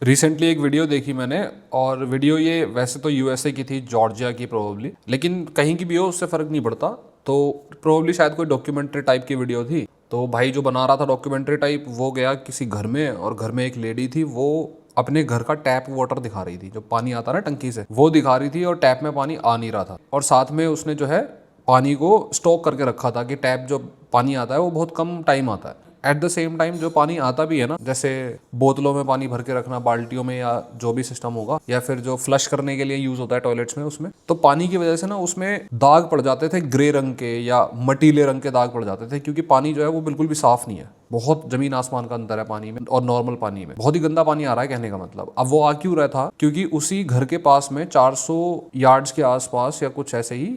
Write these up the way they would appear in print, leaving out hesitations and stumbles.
Recently एक video देखी मैंने और वीडियो ये वैसे तो यूएसए की थी, जॉर्जिया की प्रोबेबली, लेकिन कहीं की भी हो उससे फ़र्क नहीं पड़ता। तो प्रोबेबली शायद कोई डॉक्यूमेंट्री टाइप की वीडियो थी। तो भाई जो बना रहा था डॉक्यूमेंट्री टाइप वो गया किसी घर में और घर में एक लेडी थी, वो अपने घर का टैप वाटर दिखा रही थी, जो पानी आता है ना टंकी से वो दिखा रही थी, और टैप में पानी आ नहीं रहा था। और साथ में उसने जो है पानी को स्टॉक करके रखा था कि टैप जो पानी आता है वो बहुत कम टाइम आता है। एट द सेम टाइम जो पानी आता भी है ना, जैसे बोतलों में पानी भर के रखना, बाल्टियों में, या जो भी सिस्टम होगा, या फिर जो फ्लश करने के लिए यूज होता है टॉयलेट्स में, उसमें तो पानी की वजह से ना उसमें दाग पड़ जाते थे, ग्रे रंग के या मटीले रंग के दाग पड़ जाते थे, क्योंकि पानी जो है वो बिल्कुल भी साफ नहीं है। बहुत जमीन आसमान का अंतर है पानी में और नॉर्मल पानी में, बहुत ही गंदा पानी आ रहा है कहने का मतलब। अब वो आ क्यों रहा था, क्योंकि उसी घर के पास में 400 यार्ड्स के आसपास या कुछ ऐसे ही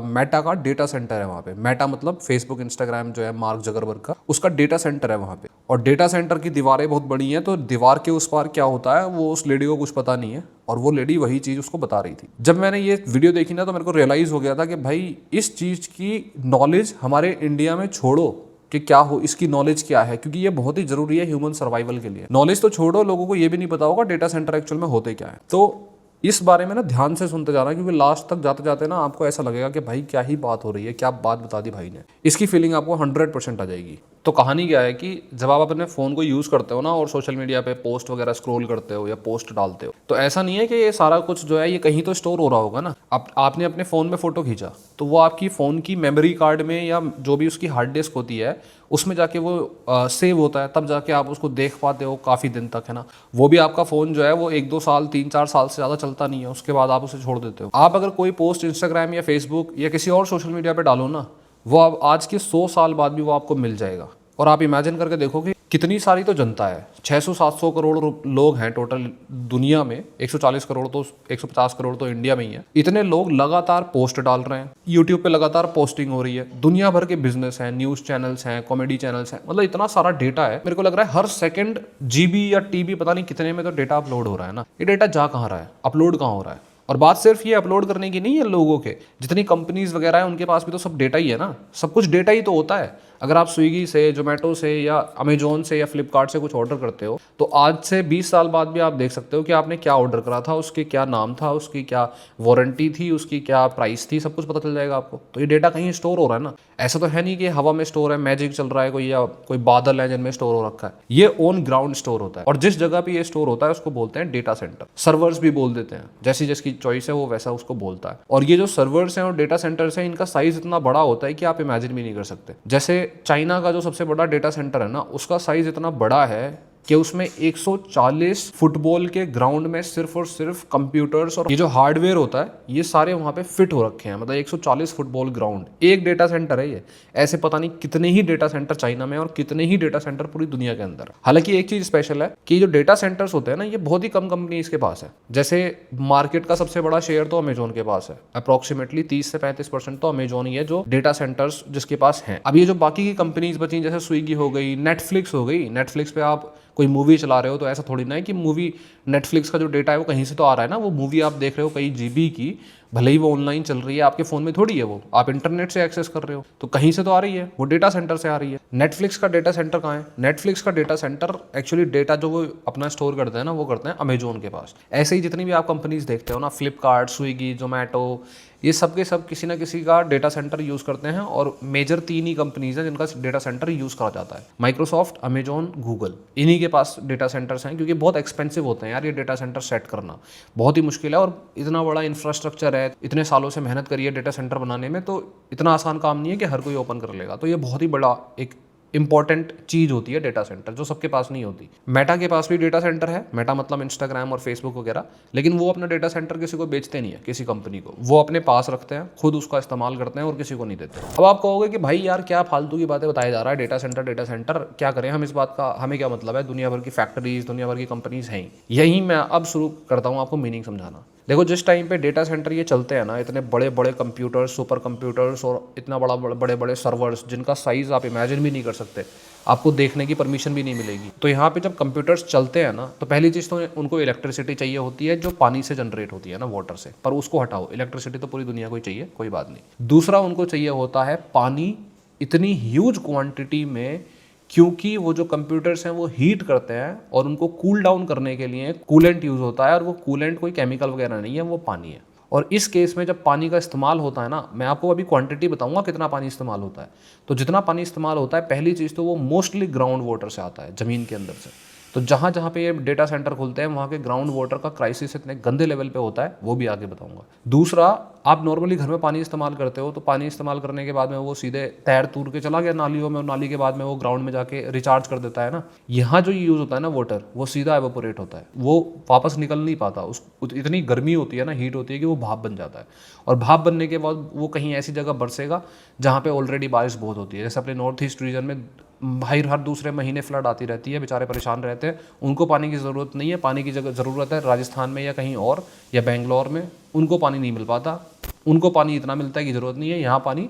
मेटा का डेटा सेंटर है वहाँ पे। मेटा मतलब फेसबुक इंस्टाग्राम जो है मार्क जगरबर्ग का, उसका डेटा सेंटर है वहाँ पे। और डेटा सेंटर की दीवारें बहुत बड़ी हैं, तो दीवार के उस पार क्या होता है वो उस लेडी को कुछ पता नहीं है, और वो लेडी वही चीज उसको बता रही थी। जब मैंने ये वीडियो देखी ना तो मेरे को रियलाइज हो गया था कि भाई इस चीज की नॉलेज हमारे इंडिया में छोड़ो कि क्या हो, इसकी नॉलेज क्या है, क्योंकि ये बहुत ही जरूरी है ह्यूमन सर्वाइवल के लिए। नॉलेज तो छोड़ो, लोगों को ये भी नहीं पता होगा डेटा सेंटर एक्चुअल में होते क्या है। तो इस बारे में ना ध्यान से सुनते जाना, क्योंकि लास्ट तक जाते जाते ना आपको ऐसा लगेगा कि भाई क्या ही बात हो रही है, क्या बात बता दी भाई ने, इसकी फीलिंग आपको 100% आ जाएगी। तो कहानी क्या है कि जब आप अपने फ़ोन को यूज़ करते हो ना और सोशल मीडिया पे पोस्ट वगैरह स्क्रॉल करते हो या पोस्ट डालते हो, तो ऐसा नहीं है कि ये सारा कुछ जो है ये कहीं तो स्टोर हो रहा होगा ना। आपने अपने फ़ोन में फ़ोटो खींचा तो वो आपकी फ़ोन की मेमोरी कार्ड में या जो भी उसकी हार्ड डिस्क होती है उसमें जाके वो सेव होता है, तब जाके आप उसको देख पाते हो काफ़ी दिन तक, है ना। वो भी आपका फ़ोन जो है वो 1-2 साल 3-4 साल से ज़्यादा चलता नहीं है, उसके बाद आप उसे छोड़ देते हो। आप अगर कोई पोस्ट इंस्टाग्राम या फेसबुक या किसी और सोशल मीडिया पे डालो ना, वो अब आज के 100 साल बाद भी वो आपको मिल जाएगा। और आप इमेजिन करके देखो कि कितनी सारी तो जनता है, 600-700 करोड़ लोग हैं टोटल दुनिया में, 140 करोड़ तो 150 करोड़ तो इंडिया में ही है। इतने लोग लगातार पोस्ट डाल रहे हैं, यूट्यूब पे लगातार पोस्टिंग हो रही है, दुनिया भर के बिजनेस हैं, न्यूज़ चैनल्स हैं, कॉमेडी चैनल्स हैं, मतलब इतना सारा डेटा है। मेरे को लग रहा है हर सेकंड जीबी या टीबी पता नहीं कितने में तो डेटा अपलोड हो रहा है ना। ये डेटा जा कहाँ रहा है, अपलोड कहाँ हो रहा है। और बात सिर्फ ये अपलोड करने की नहीं है, लोगों के जितनी कंपनीज वगैरह है उनके पास भी तो सब डेटा ही है ना, सब कुछ डेटा ही तो होता है। अगर आप स्विगी से, जोमेटो से या अमेजोन से या फ्लिपकार्ट से कुछ ऑर्डर करते हो, तो आज से 20 साल बाद भी आप देख सकते हो कि आपने क्या ऑर्डर करा था, उसके क्या नाम था, उसकी क्या वारंटी थी, उसकी क्या प्राइस थी, सब कुछ पता चल जाएगा आपको। तो ये डेटा कहीं स्टोर हो रहा है ना, ऐसा तो है नहीं कि हवा में स्टोर है, मैजिक चल रहा है कोई, या कोई बादल है जिनमें स्टोर हो रखा है। ये ऑन ग्राउंड स्टोर होता है, और जिस जगह पे ये स्टोर होता है उसको बोलते हैं डेटा सेंटर। सर्वर्स भी बोल देते हैं, जैसी जिसकी चॉइस है वो वैसा उसको बोलता है। और ये जो सर्वर्स हैं और डेटा सेंटर्स हैं, इनका साइज इतना बड़ा होता है कि आप इमेजिन भी नहीं कर सकते। जैसे चाइना का जो सबसे बड़ा डेटा सेंटर है ना, उसका साइज इतना बड़ा है कि उसमें 140 फुटबॉल के ग्राउंड में सिर्फ और सिर्फ कंप्यूटर्स और ये जो हार्डवेयर होता है ये सारे वहां पे फिट हो रखे हैं। मतलब 140 फुटबॉल ग्राउंड एक डेटा सेंटर है ये। ऐसे पता नहीं कितने ही डेटा सेंटर चाइना में और कितने ही डेटा सेंटर पूरी दुनिया के अंदर। हालांकि एक चीज स्पेशल है कि जो डेटा सेंटर्स होते हैं ना, ये बहुत ही कम कंपनीज के पास है। जैसे मार्केट का सबसे बड़ा शेयर तो अमेजोन के पास है, अप्रोक्सीमेटली 30 से 35% तो अमेजोन ही है जो डेटा सेंटर्स जिसके पास है। अब ये जो बाकी की कंपनीज बची, जैसे स्विगी हो गई, नेटफ्लिक्स हो गई, नेटफ्लिक्स पे आप कोई मूवी चला रहे हो तो ऐसा थोड़ी ना है कि मूवी, नेटफ्लिक्स का जो डेटा है वो कहीं से तो आ रहा है ना। वो मूवी आप देख रहे हो कई जीबी की, भले ही वो ऑनलाइन चल रही है, आपके फोन में थोड़ी है, वो आप इंटरनेट से एक्सेस कर रहे हो, तो कहीं से तो आ रही है, वो डेटा सेंटर से आ रही है। नेटफ्लिक्स का डेटा सेंटर कहाँ है? नेटफ्लिक्स का डेटा सेंटर एक्चुअली डेटा जो वो अपना स्टोर करते हैं ना, वो करते हैं अमेजोन के पास। ऐसे ही जितनी भी आप कंपनीज देखते हो ना, फ्लिपकार्ट, स्विगी, जोमेटो, ये सब के सब किसी ना किसी का डेटा सेंटर यूज करते हैं। और मेजर 3 ही कंपनीज हैं जिनका डेटा सेंटर यूज करा जाता है, माइक्रोसॉफ्ट, अमेजोन, गूगल। इन्हीं के पास डेटा सेंटर्स हैं, क्योंकि बहुत एक्सपेंसिव होते हैं यार ये डेटा सेंटर सेट करना, बहुत ही मुश्किल है। और इतना बड़ा इंफ्रास्ट्रक्चर है, इतने सालों से मेहनत करी है डेटा सेंटर बनाने में, तो इतना आसान काम नहीं है कि हर कोई ओपन कर लेगा। तो ये बहुत ही बड़ा एक इंपॉर्टेंट चीज होती है डेटा सेंटर, जो सबके पास नहीं होती। मेटा के पास भी डेटा सेंटर है, मेटा मतलब इंस्टाग्राम और फेसबुक वगैरह, लेकिन वो अपना डेटा सेंटर किसी को बेचते नहीं है, किसी कंपनी को। वो अपने पास रखते हैं, खुद उसका इस्तेमाल करते हैं और किसी को नहीं देते। अब आप कहोगे कि भाई यार क्या फालतू की बातें बताया जा रहा है, डेटा सेंटर क्या करें हम, इस बात का हमें क्या मतलब है, दुनिया भर की फैक्ट्रीज, दुनिया भर की कंपनीज हैं। यही मैं अब शुरू करता हूँ आपको मीनिंग समझाना। देखो, जिस टाइम पे डेटा सेंटर ये चलते हैं ना, इतने बड़े बड़े कंप्यूटर्स, सुपर कंप्यूटर्स और इतना बड़े बड़े सर्वर्स जिनका साइज आप इमेजिन भी नहीं कर सकते, आपको देखने की परमिशन भी नहीं मिलेगी। तो यहाँ पे जब कंप्यूटर्स चलते हैं ना, तो पहली चीज़ तो उनको इलेक्ट्रिसिटी चाहिए होती है, जो पानी से जनरेट होती है ना, वाटर से। पर उसको हटाओ, इलेक्ट्रिसिटी तो पूरी दुनिया को ही चाहिए, कोई बात नहीं। दूसरा उनको चाहिए होता है पानी, इतनी ह्यूज क्वांटिटी में क्योंकि वो जो कंप्यूटर्स हैं वो हीट करते हैं और उनको कूल डाउन करने के लिए कूलेंट यूज़ होता है, और वो कूलेंट कोई केमिकल वगैरह नहीं है, वो पानी है। और इस केस में जब पानी का इस्तेमाल होता है ना, मैं आपको अभी क्वांटिटी बताऊंगा कितना पानी इस्तेमाल होता है। तो जितना पानी इस्तेमाल होता है, पहली चीज़ तो वो मोस्टली ग्राउंड वाटर से आता है, ज़मीन के अंदर से। तो जहाँ जहाँ पे ये डेटा सेंटर खुलते हैं वहाँ के ग्राउंड वाटर का क्राइसिस इतने गंदे लेवल पे होता है, वो भी आगे बताऊंगा। दूसरा, आप नॉर्मली घर में पानी इस्तेमाल करते हो, तो पानी इस्तेमाल करने के बाद में वो सीधे तैर तूर के चला गया नालियों में, और नाली के बाद में वो ग्राउंड में जाके रिचार्ज कर देता है ना। यहाँ जो यूज़ होता है ना वाटर, वो सीधा एवेपोरेट होता है, वो वापस निकल नहीं पाता। उस इतनी गर्मी होती है ना, हीट होती है कि वो भाप बन जाता है, और भाप बनने के बाद वो कहीं ऐसी जगह बरसेगा जहाँ पे ऑलरेडी बारिश बहुत होती है। जैसे अपने नॉर्थ ईस्ट रीजन में भाई हर दूसरे महीने फ्लड आती रहती है, बेचारे परेशान रहते हैं, उनको पानी की ज़रूरत नहीं है। पानी की जगह ज़रूरत है राजस्थान में या कहीं और, या बेंगलोर में, उनको पानी नहीं मिल पाता। उनको पानी इतना मिलता है कि ज़रूरत नहीं है, यहाँ पानी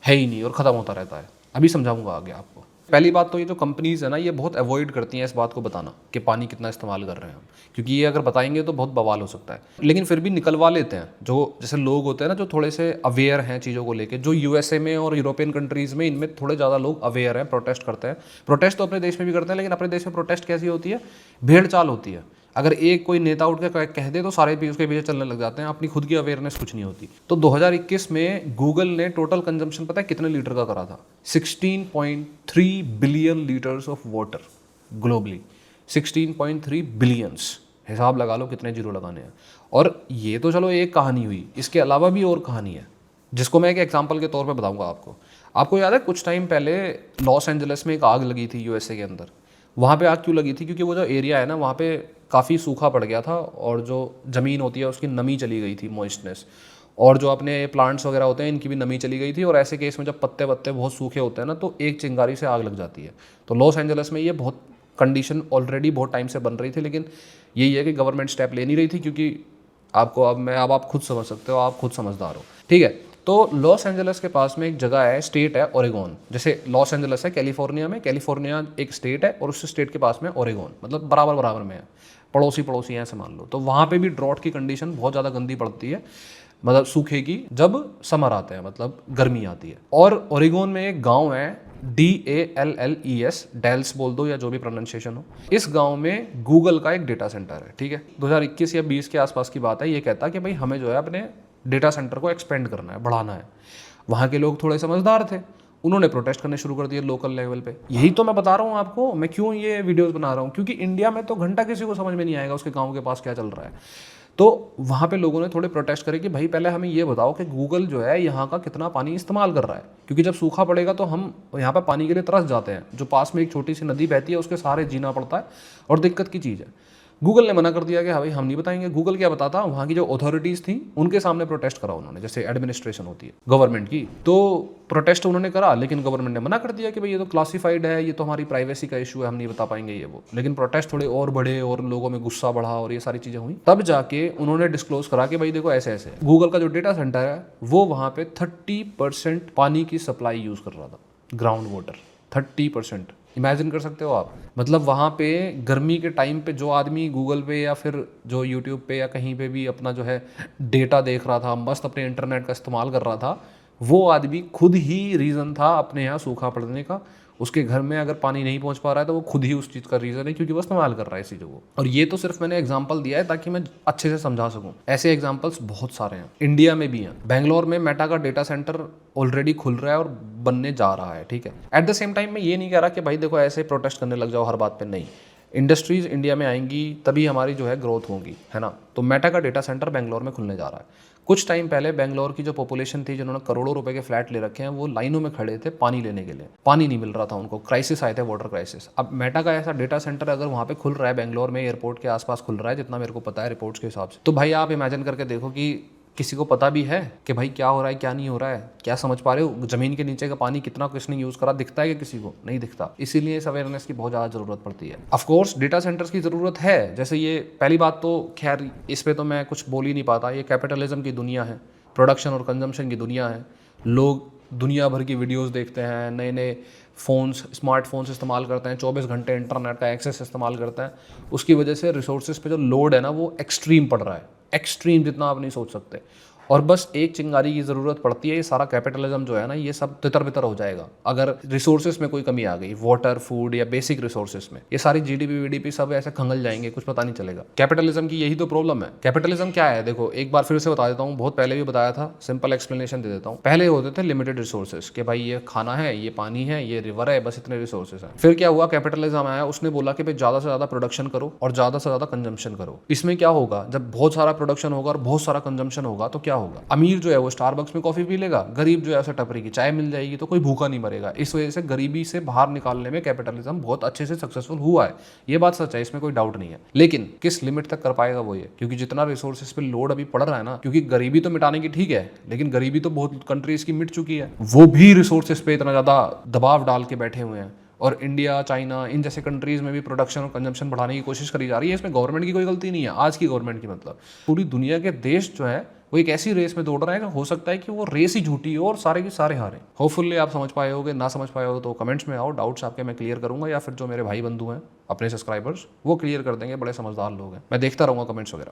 है ही नहीं और ख़त्म होता रहता है। अभी समझाऊंगा आगे आपको। पहली बात तो ये जो कंपनीज़ है ना, ये बहुत अवॉइड करती हैं इस बात को बताना कि पानी कितना इस्तेमाल कर रहे हैं हम, क्योंकि ये अगर बताएंगे तो बहुत बवाल हो सकता है। लेकिन फिर भी निकलवा लेते हैं, जो जैसे लोग होते हैं ना जो थोड़े से अवेयर हैं चीज़ों को लेके, जो यूएसए में और यूरोपियन कंट्रीज़ में, इनमें थोड़े ज़्यादा लोग अवेयर हैं, प्रोटेस्ट करते हैं। प्रोटेस्ट तो अपने देश में भी करते हैं, लेकिन अपने देश में प्रोटेस्ट कैसी होती है, भेड़ चाल होती है। अगर एक कोई नेता उठ के कह दे तो सारे भी उसके पीछे चलने लग जाते हैं, अपनी खुद की अवेयरनेस कुछ नहीं होती। तो 2021 में गूगल ने टोटल कंजम्पशन पता है कितने लीटर का करा था? 16.3 billion litres of water globally. 16.3 billions, हिसाब लगा लो कितने जीरो लगाने हैं। और ये तो चलो एक कहानी हुई, इसके अलावा भी और कहानी है, जिसको मैं एक एग्जाम्पल के तौर पे बताऊंगा आपको। आपको याद है कुछ टाइम पहले लॉस एंजलिस में एक आग लगी थी यूएसए के अंदर। वहाँ पे आग क्यों लगी थी? क्योंकि वो जो एरिया है ना, वहाँ पे काफ़ी सूखा पड़ गया था, और जो ज़मीन होती है उसकी नमी चली गई थी, मॉइस्टनेस, और जो अपने प्लांट्स वगैरह होते हैं इनकी भी नमी चली गई थी। और ऐसे केस में जब पत्ते वत्ते बहुत सूखे होते हैं ना, तो एक चिंगारी से आग लग जाती है। तो लॉस एंजलिस में ये बहुत कंडीशन ऑलरेडी बहुत टाइम से बन रही थी, लेकिन यही है कि गवर्नमेंट स्टेप ले नहीं रही थी, क्योंकि आपको अब आप खुद समझ सकते हो, आप खुद समझदार हो, ठीक है। तो लॉस एंजलिस के पास में एक जगह है, स्टेट है ओरेगोन। जैसे लॉस एंजलिस है कैलिफोर्निया में, कैलिफोर्निया एक स्टेट है, और उस स्टेट के पास में ओरेगोन, मतलब बराबर बराबर में है, पड़ोसी पड़ोसी हैं ऐसे मान लो। तो वहाँ पे भी ड्रॉट की कंडीशन बहुत ज़्यादा गंदी पड़ती है, मतलब सूखे की, जब समर आते हैं, मतलब गर्मी आती है। और ओरेगोन में एक गांव है, DALLES, डेल्स बोल दो या जो भी प्रोनाउंसिएशन हो। इस गांव में गूगल का एक डेटा सेंटर है, ठीक है। 2021 या 20 के आसपास की बात है। ये कहता है कि भाई हमें जो है अपने डेटा सेंटर को एक्सपेंड करना है, बढ़ाना है। वहाँ के लोग थोड़े समझदार थे, उन्होंने प्रोटेस्ट करने शुरू कर दिए लोकल लेवल पे। यही तो मैं बता रहा हूँ आपको, मैं क्यों ये वीडियोस बना रहा हूँ, क्योंकि इंडिया में तो घंटा किसी को समझ में नहीं आएगा उसके गाँव के पास क्या चल रहा है। तो वहाँ पे लोगों ने थोड़े प्रोटेस्ट करे कि भाई पहले हमें ये बताओ कि गूगल जो है यहाँ का कितना पानी इस्तेमाल कर रहा है, क्योंकि जब सूखा पड़ेगा तो हम यहाँ पे पानी के लिए तरस जाते हैं। जो पास में एक छोटी सी नदी बहती है उसके सहारे जीना पड़ता है, और दिक्कत की चीज़ है। गूगल ने मना कर दिया कि हाँ भाई हम नहीं बताएंगे। गूगल क्या बताता, वहाँ की जो अथॉरिटीज़ थी उनके सामने प्रोटेस्ट करा उन्होंने, जैसे एडमिनिस्ट्रेशन होती है गवर्नमेंट की, तो प्रोटेस्ट उन्होंने करा, लेकिन गवर्नमेंट ने मना कर दिया कि भाई ये तो क्लासिफाइड है, ये तो हमारी प्राइवेसी का इशू है, हम नहीं बता पाएंगे ये वो। लेकिन प्रोटेस्ट थोड़े और बढ़े और लोगों में गुस्सा बढ़ा और ये सारी चीज़ें हुई, तब जाके उन्होंने डिस्क्लोज करा कि भाई देखो ऐसे ऐसे गूगल का जो डेटा सेंटर है वो वहाँ पे 30% पानी की सप्लाई यूज़ कर रहा था, ग्राउंड वाटर 30%। इमेजिन कर सकते हो आप, मतलब वहाँ पे गर्मी के टाइम पे जो आदमी गूगल पे या फिर जो यूट्यूब पे या कहीं पे भी अपना जो है डेटा देख रहा था, मस्त अपने इंटरनेट का इस्तेमाल कर रहा था, वो आदमी खुद ही रीज़न था अपने यहाँ सूखा पड़ने का। उसके घर में अगर पानी नहीं पहुंच पा रहा है तो वो खुद ही उस चीज़ का रीज़न है, क्योंकि वो इस्तेमाल कर रहा है इस चीज़ों को। और ये तो सिर्फ मैंने एग्जांपल दिया है ताकि मैं अच्छे से समझा सकूं। ऐसे एग्जांपल्स बहुत सारे हैं, इंडिया में भी हैं। बेंगलोर में मेटा का डेटा सेंटर ऑलरेडी खुल रहा है और बनने जा रहा है, ठीक है। एट द सेम टाइम मैं ये नहीं कह रहा कि भाई देखो ऐसे प्रोटेस्ट करने लग जाओ हर बात पर, नहीं। इंडस्ट्रीज़ इंडिया में आएंगी तभी हमारी जो है ग्रोथ होगी, है ना। तो मेटा का डेटा सेंटर बेंगलोर में खुलने जा रहा है। कुछ टाइम पहले बेंगलोर की जो पॉपुलेशन थी, जिन्होंने करोड़ों रुपए के फ्लैट ले रखे हैं, वो लाइनों में खड़े थे पानी लेने के लिए, पानी नहीं मिल रहा था उनको, क्राइसिस आए थे, वाटर क्राइसिस। अब मेटा का ऐसा डेटा सेंटर अगर वहाँ पे खुल रहा है, बेंगलोर में एयरपोर्ट के आसपास खुल रहा है, जितना मेरे को पता है रिपोर्ट्स के हिसाब से, तो भाई आप इमेजिन करके देखो कि किसी को पता भी है कि भाई क्या हो रहा है क्या नहीं हो रहा है, क्या समझ पा रहे हो, जमीन के नीचे का पानी कितना किसने यूज़ करा, दिखता है कि किसी को नहीं दिखता। इसीलिए इस अवेयरनेस की बहुत ज़्यादा ज़रूरत पड़ती है। ऑफ कोर्स डेटा सेंटर्स की ज़रूरत है, जैसे ये पहली बात तो खैर इस पर तो मैं कुछ बोल ही नहीं पाता, ये कैपिटलिज्म की दुनिया है, प्रोडक्शन और कंजम्पशन की दुनिया है। लोग दुनिया भर की वीडियोस देखते हैं, नए नए फ़ोन्स, स्मार्टफोन्स इस्तेमाल करते हैं, 24 घंटे इंटरनेट का एक्सेस इस्तेमाल करते हैं। उसकी वजह से रिसोर्सेज पे जो लोड है ना वो एक्सट्रीम पड़ रहा है, एक्सट्रीम जितना आप नहीं सोच सकते। और बस एक चिंगारी की जरूरत पड़ती है, ये सारा कैपिटलिज्म जो है ना ये सब तितर बितर हो जाएगा अगर रिसोर्सेज में कोई कमी आ गई, वाटर, फूड या बेसिक रिसोर्सेज में। ये सारी जीडीपी वीडीपी सब ऐसे खंगल जाएंगे, कुछ पता नहीं चलेगा। कैपिटलिज्म की यही तो प्रॉब्लम है। कैपिटलिज्म क्या है, देखो एक बार फिर से बता देता हूँ, बहुत पहले भी बताया था, सिंपल एक्सप्लेनेशन दे देता हूँ। पहले होते थे लिमिटेड रिसोर्सेज कि भाई ये खाना है, ये पानी है, ये रिवर है, बस इतने रिसोर्सेज हैं। फिर क्या हुआ, कैपिटलिज्म आया, उसने बोला कि भाई ज्यादा से ज्यादा प्रोडक्शन करो और ज्यादा से ज्यादा कंजम्पशन करो। इसमें क्या होगा, जब बहुत सारा प्रोडक्शन होगा और बहुत सारा कंजम्पशन होगा तो क्या होगा, अमीर जो है वो स्टारबक्स में कॉफी पी लेगा, गरीब जो है उसे टपरी की चाय मिल जाएगी, तो कोई भूखा नहीं मरेगा। इस वजह से गरीबी से बाहर निकालने में कैपिटलिज्म बहुत अच्छे से सक्सेसफुल हुआ है, ये बात सच है, इसमें कोई डाउट नहीं है। लेकिन किस लिमिट तक कर पाएगा वो, ये क्योंकि जितना रिसोर्सेज पे लोड अभी पड़ रहा है ना, क्योंकि गरीबी तो मिटाने की ठीक है, लेकिन गरीबी तो बहुत कंट्रीज की मिट चुकी है, वो भी रिसोर्सेज पे इतना ज्यादा दबाव डाल के बैठे हुए हैं। और इंडिया, चाइना, इन जैसे कंट्रीज में भी प्रोडक्शन और कंजम्पशन बढ़ाने की कोशिश करी जा रही है। इसमें गवर्नमेंट की कोई गलती नहीं है, आज की गवर्नमेंट की, मतलब पूरी दुनिया के देश जो है वो एक ऐसी रेस में दौड़ रहे हैं कि हो सकता है कि वो रेस ही झूठी हो और सारे के सारे हारें। होपफुली आप समझ पाए होगे, ना समझ पाए हो तो कमेंट्स में आओ, डाउट्स आपके मैं क्लियर करूंगा, या फिर जो मेरे भाई बंधु हैं अपने सब्सक्राइबर्स वो क्लियर कर देंगे, बड़े समझदार लोग हैं, मैं देखता रहूंगा कमेंट्स वगैरह।